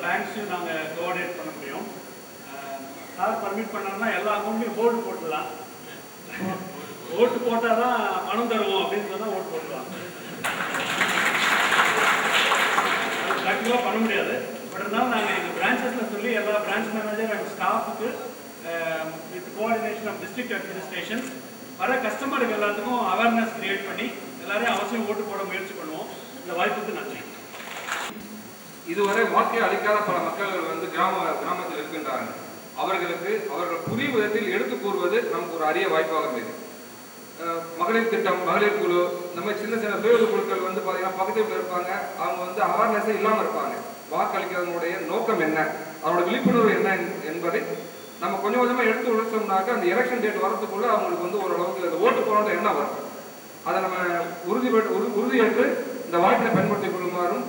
பேங்க்ஸையும் நாங்கள் கோஆர்டினேட் பண்ண முடியும். சார் பர்மிட் பண்ணோம்னா எல்லா அக்கௌண்ட்லையும் ஹோல்டு போட்டுடலாம். ஓட்டு போட்டால் தான் பணம் தருவோம் அப்படின்னு சொன்னால் ஓட்டு போட்டுருவாங்க. அது ப்ராக்டிக்கலாக பண்ண முடியாது. பட் இருந்தாலும் நாங்கள் எங்கள் பிரான்ச்சஸில் சொல்லி எல்லா பிரான்ச் மேனேஜர் அண்ட் ஸ்டாஃபுக்கு with coordination of district administration வர கஸ்டமருக்கு எல்லாத்துக்கும் அவேர்னஸ் கிரியேட் பண்ணி எல்லாரையும் அவசியம் ஓட்டு போட முயற்சி பண்ணுவோம். இந்த வாய்ப்புக்கு நன்றி. இதுவரை வாக்கை அளிக்காத பல மக்கள் கிராமத்தில் இருக்கின்றார்கள். அவர்கள் புரியும் விதத்தில் எடுத்து கூறுவது நமக்கு ஒரு அரிய வாய்ப்பாக இருந்தது. மகளிர் திட்டம், மகளிர் குழு, இந்த மாதிரி சின்ன சின்ன சுய குழுக்கள் பார்த்தீங்கன்னா பக்கத்தில் இருப்பாங்க. அவங்க அவேர்னஸே இல்லாமல் இருப்பாங்க. வாக்களிக்கிறவங்களுடைய நோக்கம் என்ன, அவரோட விழிப்புணர்வு என்ன என்பதை நம்ம கொஞ்சம் கொஞ்சமாக எடுத்து உழைச்சோம்னாக்க அந்த எலெக்ஷன் டேட் வரதுக்குள்ள அவங்களுக்கு ஓரளவுக்கு ஓட்டு போடணுன்ற எண்ணம் வரும். அதை நம்ம உறுதியேற்று இந்த வாய்ப்பினை பயன்படுத்திக் கொள்ளுமாறும்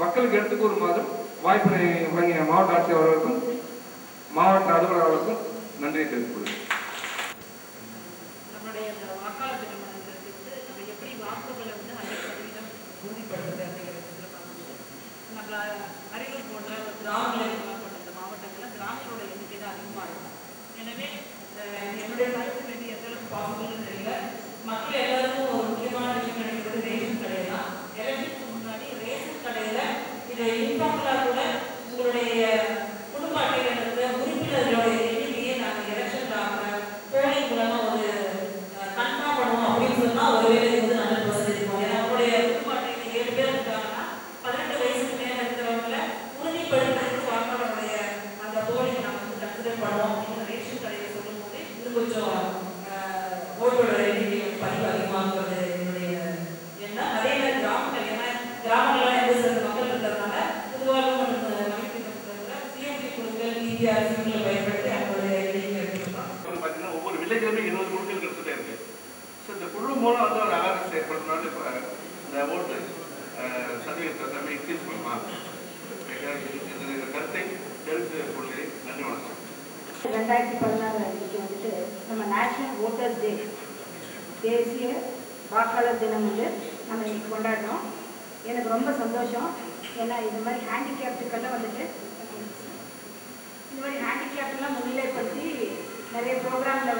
மக்களுக்கு எடுத்துக் கூறுமாறும் வாய்ப்பினை வழங்கிய மாவட்ட ஆட்சியர் அவர்களுக்கும் மாவட்ட அலுவலர் அவர்களுக்கும் நன்றியை தெரிவித்துக் கொள்கிறேன். நம்மளுடைய வாக்காளர் தினமானது நம்ம எப்படி வாக்குகளை 100% உறுதிப்படுத்துறது அப்படிங்கிறது நம்ம அரியலூர் போன்ற கிராமங்களில் கொண்ட மாவட்டங்களில் கிராமங்களோட எண்ணிக்கை தான் அதிகமாக இருக்கும். எனவே என்னுடைய கருத்து வேண்டிய எந்த அளவுக்கு பாசிபிள்னு தெரியல. மக்கள் எல்லாருக்கும் ஒரு முக்கியமான விஷயம் நினைக்கிறது ரேஷன் கடையில் தான். எலெக்ஷனுக்கு முன்னாடி ரேஷன் கடையில் இதை இன்ஃபார்மலாக கூட உங்களுடைய குடும்ப அட்டையில் இருக்கிற உறுப்பினர்களுடைய எண்ணிக்கையை நாங்கள் எலெக்ஷன் போலிங் மூலமாக ஒரு கன்ஃபார்ம் பண்ணுவோம் அப்படின்னு சொன்னால் ஒருவேளை 100% இருக்கும். ஏன்னா அவங்களுடைய குடும்ப அட்டையில் 7 பேர் இருக்காங்கன்னா 18 வயசுக்கு மேலே இருக்கிறவங்களை உறுதிப்படுத்துறதுக்கு வாக்காளருடைய அந்த போலிங் நாங்கள் கன்சிடர் பண்ணுவோம் அப்படின்னு ரேஷன் கடையில் சொல்லும் போது இது கொஞ்சம் ஓட்டோட எண்ணிக்கை பதிவு அதிகமாகிறது என்னுடைய எண்ணம். அதே மாதிரி கிராமங்கள், ஏன்னா கிராமங்கள்லாம் எந்த சில மக்கள் இருக்கிறதுனால பொதுவாக சிஎம்டி குழுக்கள் இபிஆர்சிகளை பயன்படுத்தி அவங்களுடைய எண்ணிக்கை எடுத்துக்கலாம். பார்த்தீங்கன்னா ஒவ்வொரு வில்லேஜ்லையுமே 20 குழுக்கள் கிட்டத்தட்ட இருக்கு. ஸோ இந்த குழு மூலம் ஒரு அவேர்னஸ் ஏற்படுத்தினாலும் இப்போ இந்த ஓட்டு சதவீதத்தை இன்க்ரீஸ் பண்ணலாம். இந்த கருத்தை தெரிவித்து கொள்கிறேன். நன்றி, வணக்கம். 2016 அன்றைக்கு நம்ம நேஷனல் ஓட்டர்ஸ் டே, தேசிய வாக்காளர் தினம் நம்ம இன்னைக்கு கொண்டாடுறோம். எனக்கு ரொம்ப சந்தோஷம். ஏன்னா இந்த மாதிரி ஹேண்டிகேப்டுக்கெல்லாம் இந்த மாதிரி ஹேண்டிகேப்டெல்லாம் முன்னிலைப்படுத்தி நிறைய ப்ரோக்ராமில்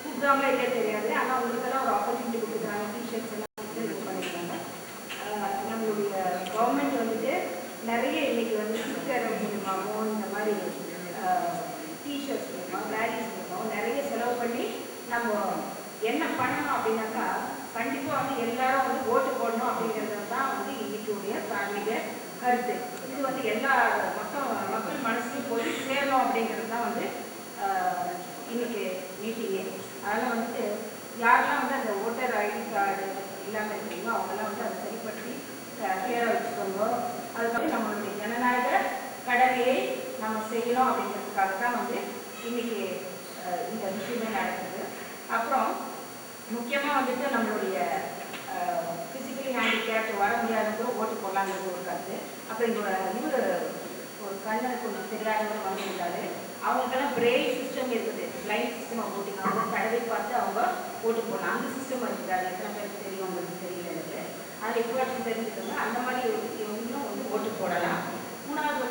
கூப்பிடாமலே இல்லையே தெரியாது. ஆனால் உங்களுக்கெல்லாம் ஒரு ஆப்பர்ச்சுனிட்டி கொடுக்குறாங்க. டிஷர்ட்ஸ் எல்லாம் இது பண்ணியிருக்காங்க. நம்மளுடைய கவர்மெண்ட் நிறைய இன்னைக்கு ஸ்டிக்கர் மூலமாகவும் இந்த மாதிரி டிஷர்ட்ஸ் மூலமாக ரேலிஸ் மூலமாகவும் நிறைய செலவு பண்ணி நம்ம என்ன பண்ணணும் அப்படின்னாக்கா கண்டிப்பாக எல்லாரும் ஓட்டு போடணும் அப்படிங்கிறது தான் இன்னைக்குடைய தார்மீக கருத்து. இது எல்லா மக்கள் மனசுலையும் போய் சேரணும் அப்படிங்கிறது தான் இன்னைக்கு மீட்டிங்கே. அதனால் யாரெல்லாம் அந்த ஓட்டர் ஐடி கார்டு இல்லாமல் இருக்கீங்களோ அவங்கெல்லாம் அதை சரிப்படுத்தி கிளியராக வச்சுக்கோங்க. அதுக்கப்புறம் நம்மளுடைய ஜனநாயக கடமையை நம்ம செய்யணும் அப்படிங்கிறதுக்காக தான் இன்னைக்கு இந்த விஷயமே நடக்குது. அப்புறம் முக்கியமாக நம்மளுடைய ஃபிசிக்கலி ஹேண்டிகேப்ட் வர முடியாதவங்க ஓட்டு போடலாங்கிறது ஒரு கருத்து. அப்புறம் இங்கே ஒரு கண்ணு கொஞ்சம் தெரியாதவங்க வந்துருக்காரு. அவங்களுக்கெல்லாம் பிரெயில் சிஸ்டம் இருக்குது, லைட் சிஸ்டம் போட்டிங்க. அவங்க கடவை பார்த்து அவங்க ஓட்டு போடலாம். அந்த சிஸ்டம் இருக்குது. எத்தனை பேருக்கு தெரியும் உங்களுக்கு தெரியல எனக்கு. அதில் இன்ஃபர்மேஷன் தெரிஞ்சுக்கோங்க. அந்த மாதிரி இவங்களும் ஓட்டு போடலாம். மூணாவது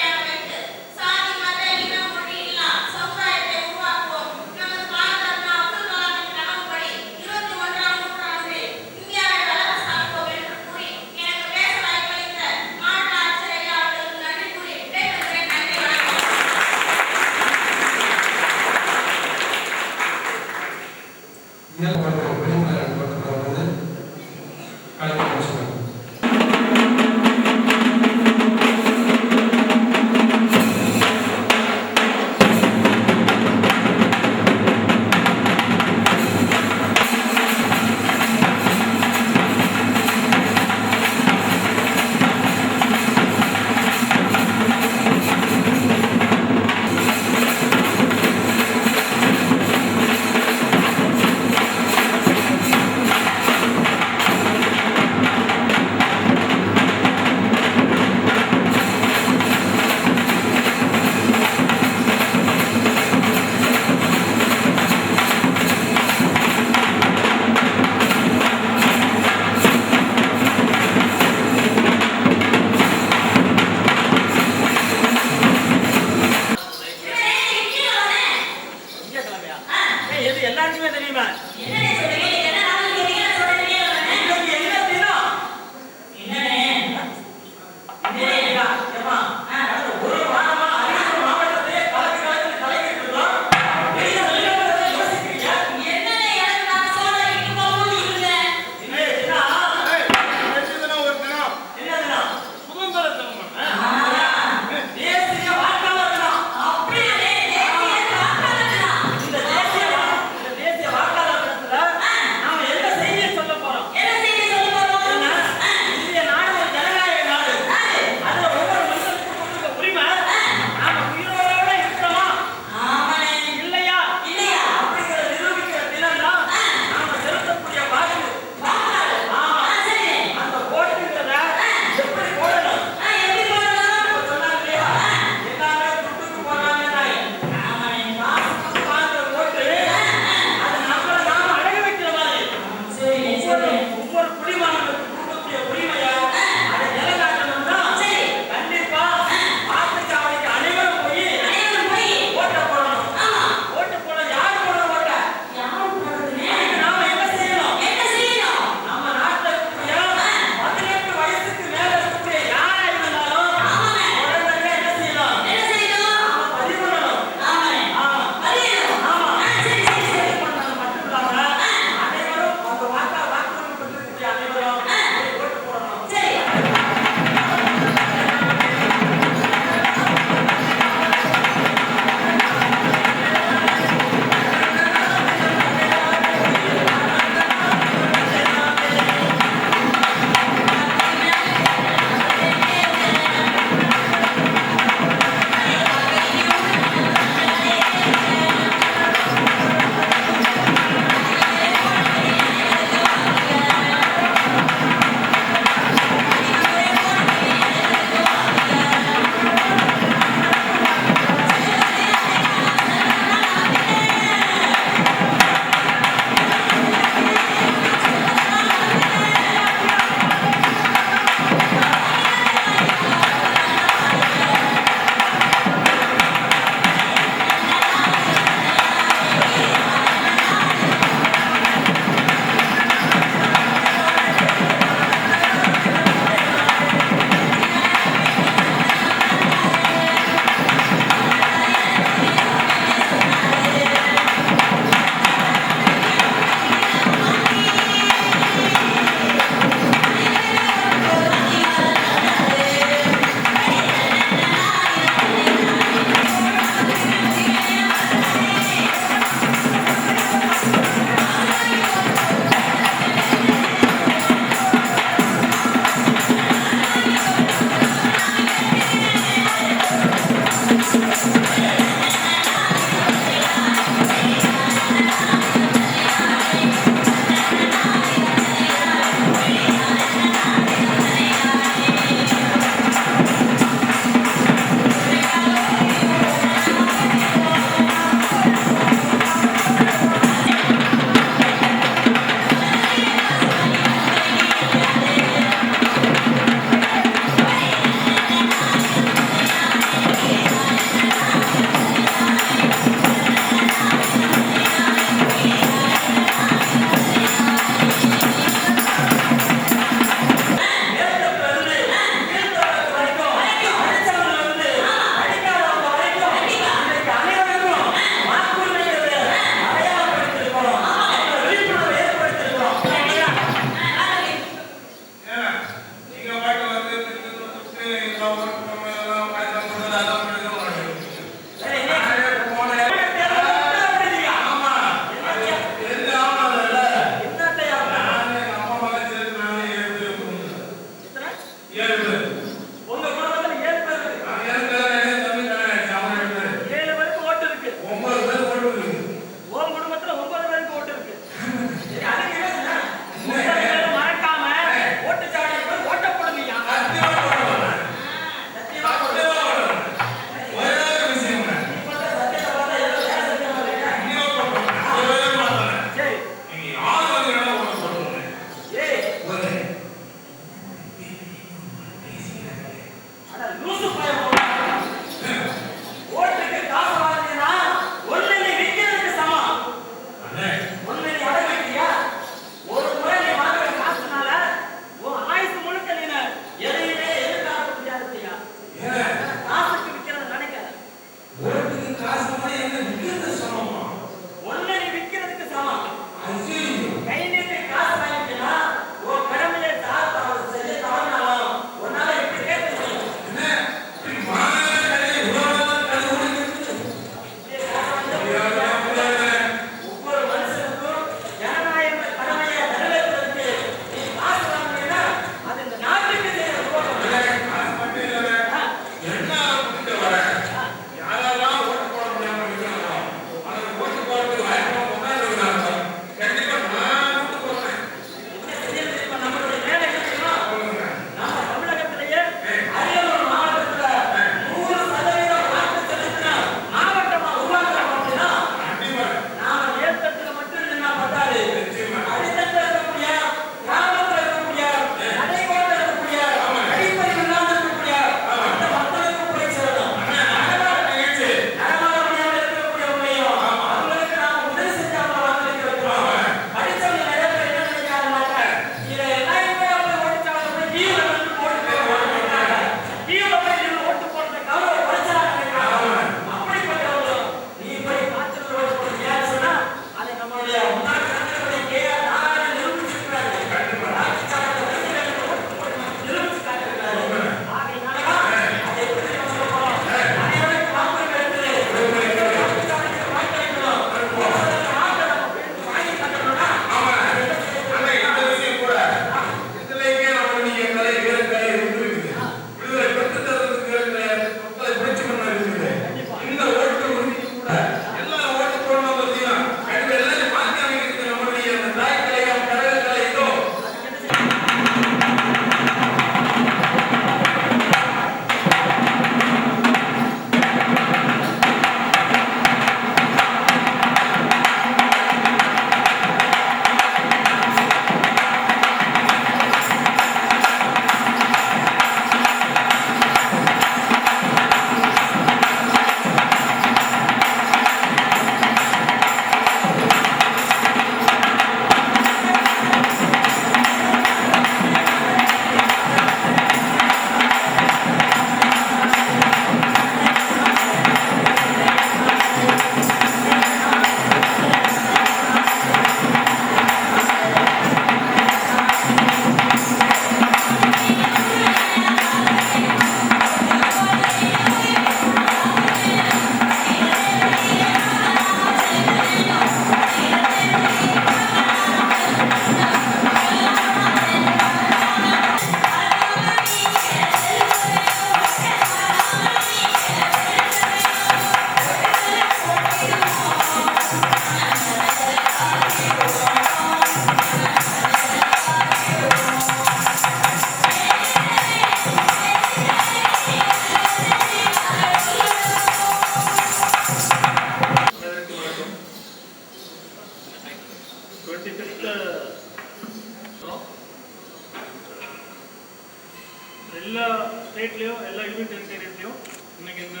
எல்லா ஸ்டேட்லேயும் எல்லா யூனியன் டெரிட்டரிஸ்லையும் இன்னைக்கு இந்த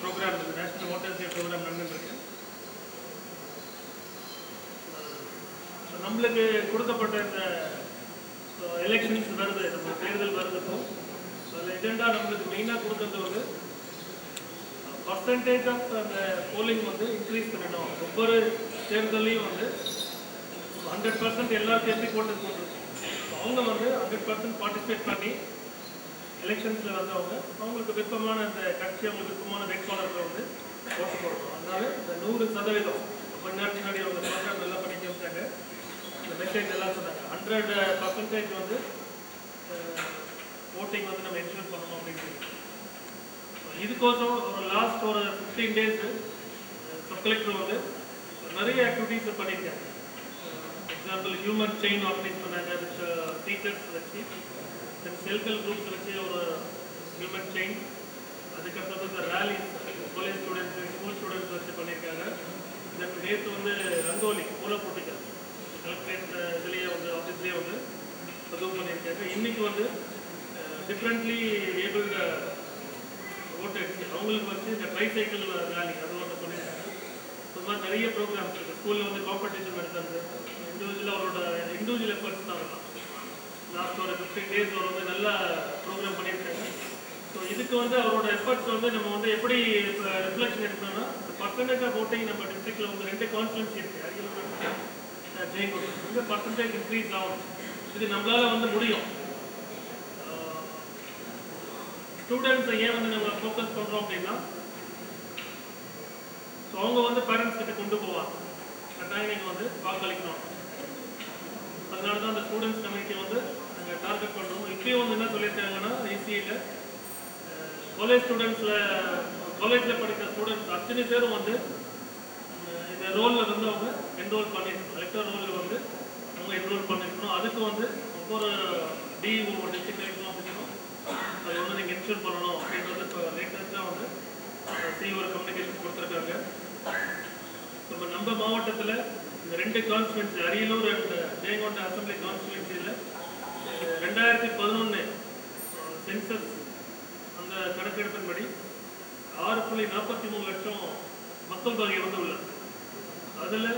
ப்ரோக்ராம் இருக்குது, நேஷனல் ஓட்டர்ஸ் டே ப்ரோக்ராம் நடந்துருக்கு. நம்மளுக்கு கொடுக்கப்பட்ட இந்த எலெக்ஷன்ஸ் வருது, நம்ம தேர்தல் வருது. இப்போ அதில் எஜெண்டா நம்மளுக்கு மெயினாக கொடுக்கறது வந்து பர்சன்டேஜ் ஆஃப் அந்த போலிங் வந்து இன்க்ரீஸ் பண்ணணும். ஒவ்வொரு தேர்தலையும் வந்து 100% எல்லாத்தையும் எப்படி போட்டிருக்கோம், அவங்க வந்து 100% பார்ட்டிசிபேட் பண்ணி எலெக்ஷன்ஸில் வந்து அவங்களுக்கு விருப்பமான அந்த கட்சி, அவங்களுக்கு விருப்பமான வேட்பாளர்கள் வந்து ஓட்டு போடணும். அதனால இந்த 100% கொஞ்ச நேரத்துக்கு முன்னாடி அவங்க ப்ரோக்ராம் நல்லா பண்ணி வச்சாங்க, இந்த மெசேஜ் எல்லாம் சொன்னாங்க. 100% வந்து ஓட்டிங் வந்து நம்ம என்ஷூர் பண்ணணும் அப்படின்னு சொல்லி இதுக்கோசம் ஒரு லாஸ்ட் ஒரு 15 days சப் கலெக்டர் வந்து நிறைய ஆக்டிவிட்டீஸ் பண்ணியிருக்காங்க. எக்ஸாம்பிள் ஹியூமன் செயின் ஆர்கனைஸ் பண்ணாங்க, டீச்சர்ஸ் வச்சு, செல்ஃப் ஹெல்ப் குரூப்ஸ் வச்சு ஒரு ஹியூமன் செயின். அதுக்கப்புறம் இந்த ரேலிஸ் காலேஜ் ஸ்டூடெண்ட்ஸ், ஸ்கூல் ஸ்டூடெண்ட்ஸ் வச்சு பண்ணியிருக்காங்க. இதற்கு நேற்று வந்து ரங்கோலி கோலம் போட்டிருக்காங்க கலெக்டரேட் இதுலேயே வந்து ஆஃபீஸ்லேயே வந்து அதுவும் பண்ணியிருக்காங்க. இன்னைக்கு வந்து டிஃப்ரெண்ட்லி ஏபிள்டு ஓட்டர்ஸ் அவங்களுக்கு வச்சு இந்த ட்ரைசைக்கிள் ரேலி அது ஒன்று பண்ணியிருக்காங்க. இந்த மாதிரி நிறைய ப்ரோக்ராம்ஸ் இருக்குது. ஸ்கூலில் வந்து காம்படிஷன் நடத்துறது, இண்டிவிஜுவலாக அவரோட இண்டிவிஜுவல் எஃபர்ட்ஸ் தான் இருக்கும். லாஸ்ட் ஒரு 15 days அவர் வந்து நல்ல ப்ரோக்ராம் பண்ணியிருக்காங்க. ஸோ இதுக்கு வந்து அவரோட எஃபர்ட்ஸ் வந்து நம்ம வந்து எப்படி ரிஃப்ளெக்ஷன் எடுக்கணும்னா, பர்சன்டேஜ் ஆஃப் ஓட்டிங் நம்ம டிஸ்ட்ரிக்டில் வந்து 2 கான்ஸ்டிட்யூன்சி இருக்குது, அரியலூர் ஜெயங்கொடி. இந்த பர்சன்டேஜ் இன்க்ரீஸ் ஆகும். இது நம்மளால வந்து முடியும். ஸ்டூடெண்ட்ஸை ஏன் வந்து நம்ம ஃபோக்கஸ் பண்ணுறோம் அப்படின்னா, ஸோ அவங்க வந்து பேரண்ட்ஸ் கிட்ட கொண்டு போவாங்க, கட்டாயம் நீங்கள் வந்து வாக்களிக்கணும். அதனால தான் அந்த ஸ்டூடெண்ட்ஸ் கம்யூனிட்டி வந்து நாங்கள் டார்கெட் பண்ணுறோம். இப்பயும் வந்து என்ன சொல்லியிருக்காங்கன்னா, ஐசியில் காலேஜ் ஸ்டூடெண்ட்ஸில் காலேஜில் படிக்கிற ஸ்டூடெண்ட்ஸ் அத்தனை பேரும் வந்து இந்த ரோலில் வந்து அவங்க என்ரோல் பண்ணியிருக்கணும், எலக்டர் ரோலில் வந்து அவங்க என்ரோல் பண்ணியிருக்கணும். அதுக்கு வந்து ஒவ்வொரு டிஇஓ டிஸ்ட்ரிக்ட் எலெக்ஷன் ஆஃபீஸரும் அது வந்து நீங்கள் இன்ஷூர் பண்ணணும் அப்படின்றது இப்போ லேட்டஸ்ட்டாக வந்து ஒரு கம்யூனிகேஷன் கொடுத்துருக்காங்க. நம்ம மாவட்டத்தில் இந்த 2 constituency Ariyalur and Jayangonda assembly கான்ஸ்டிட்யூன்சியில் 2011 census அந்த கணக்கெடுப்பின்படி 6.43 லட்சம் மக்கள் தொகை வந்து உள்ளது. அதில்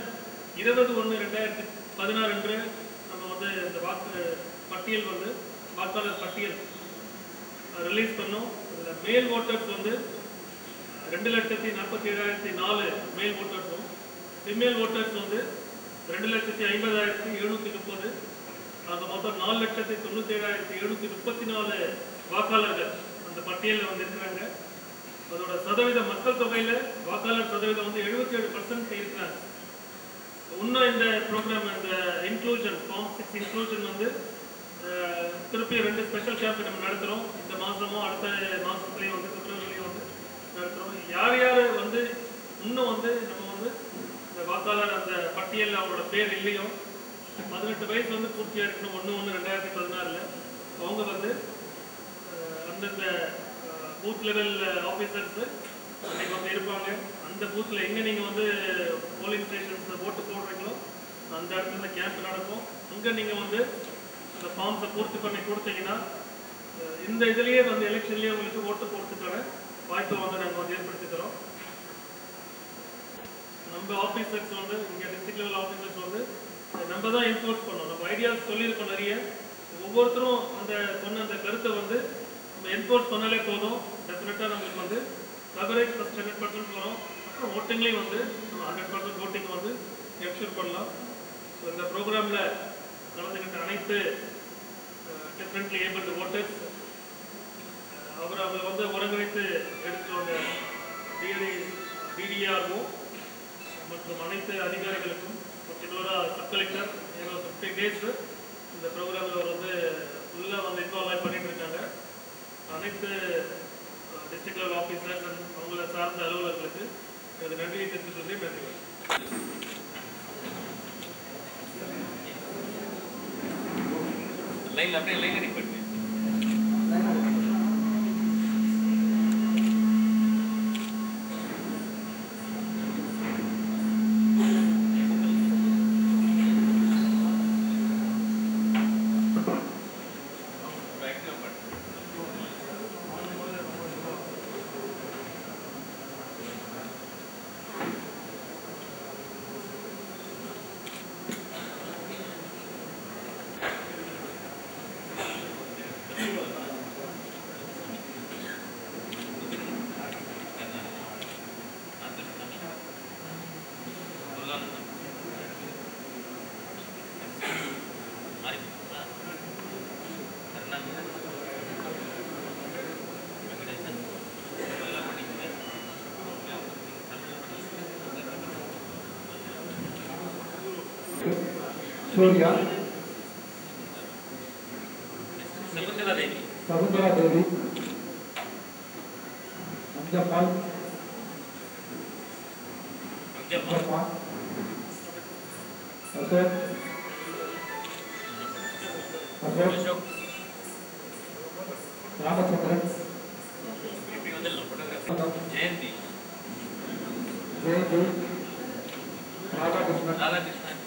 20/1/2016 அன்று நம்ம வந்து இந்த வாக்கு பட்டியல் வந்து வாக்காளர் பட்டியல் ரிலீஸ் பண்ணோம். இதில் மேல் ஓட்டர்ஸ் வந்து 2,47,004 மேல் ஓட்டர்ஸும், ஃபீமேல் ஓட்டர்ஸ் வந்து 2,50,730. அந்த மொத்தம் 4,97,734 வாக்காளர்கள் அந்த பட்டியலில் வந்து இருக்கிறாங்க. அதோட சதவீதம் மக்கள் தொகையில் வாக்காளர் சதவீதம் வந்து 77% இருக்கிறாங்க. இன்னும் இந்த ப்ரோக்ராம் இந்த இன்க்ளூஷன் ஃபார்ம் 6 இன்க்ளூஷன் வந்து திருப்பி 2 ஸ்பெஷல் கேம்ப் நம்ம நடத்துகிறோம். இந்த மாதமும் அடுத்த மாதத்துலேயும் வந்து பிப்ரவரிலையும் வந்து நடத்துகிறோம். யார் யார் வந்து இன்னும் வந்து நம்ம வந்து இந்த வாக்காளர் அந்த பட்டியலில் அவங்களோட பேர் இல்லையோ, 18 வயசு வந்து பூர்த்தியாக இருக்கணும் 1/1/2016 அவங்க வந்து அந்தந்த பூத் லெவல் ஆஃபீஸர்ஸு அன்றைக்கி வந்து இருப்பாங்க. அந்த பூத்தில் எங்கே நீங்கள் வந்து போலிங் ஸ்டேஷன்ஸ் ஓட்டு போடுறீங்களோ அந்த இடத்துல கேம்ப் நடக்கும். அங்கே நீங்கள் வந்து அந்த ஃபார்ம்ஸை பூர்த்தி பண்ணி கொடுத்தீங்கன்னா இந்த இதுலேயே வந்து எலெக்ஷன்லேயே உங்களுக்கு ஓட்டு போடுறதுக்கான வாய்ப்பை வந்து நாங்கள் வந்து ஏற்படுத்தி தரோம். நம்ம ஆஃபீஸர்ஸ் வந்து இங்கே டிஸ்ட்ரிக்ட் லெவல் ஆஃபீஸர்ஸ் வந்து நம்ம தான் என்ஃபோர்ஸ் பண்ணோம். நம்ம ஐடியாஸ் சொல்லியிருக்கோம் நிறைய. ஒவ்வொருத்தரும் அந்த சொன்ன அந்த கருத்தை வந்து நம்ம என்ஃபோர்ஸ் பண்ணாலே போதும். டெஃபினட்டாக நம்மளுக்கு வந்து கவரேஜ் ஃபஸ்ட் 100% வரும். அப்புறம் ஓட்டிங்லேயும் வந்து நம்ம 100% ஓட்டிங் வந்து என்ஷூர் பண்ணலாம். ஸோ இந்த ப்ரோக்ராமில் கலந்துக்கிட்ட அனைத்து டிஃப்ரெண்ட்லி ஏபிள்டு ஓட்டர்ஸ் அவங்களை வந்து ஒருங்கிணைத்து எடுத்துட்டு வந்த டிடிஆர்ஓ மற்றும் அனைத்து அதிகாரிகளுக்கும், பர்டிகுலராக சப் கலெக்டர் 15 days இந்த ப்ரோக்ராமில் அவர் வந்து ஃபுல்லாக வந்து இன்வால்வ் பண்ணிட்டு இருக்காங்க. அனைத்து டிஸ்ட்ரிக்ட் லெவல் ஆஃபீஸர்ஸ் அவங்கள சார்ந்த அலுவலர்களுக்கு அது நன்றியை தெரிவித்துள்ளதே நன்றி. லைன்ல அப்படியே லைன் அடி போயிட்டு மேக்ஸிமம் பண்ணுங்க. சூர்யா, சகுந்தலா தேவி, சகுந்தலா தேவி, அஞ்சம்மாள், அஞ்சம்மா, அசோக், அசோக், ராமச்சந்திரன், ஜெயந்தி, ஜெயந்தி, ராதாகிருஷ்ணன், ராதாகிருஷ்ணன்,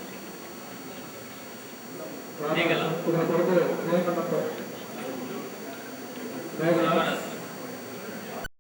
ராதாகிருஷ்ணன், இதனை தொடர்ந்து ஜெயகண்ணப்பர், மேகநாத்,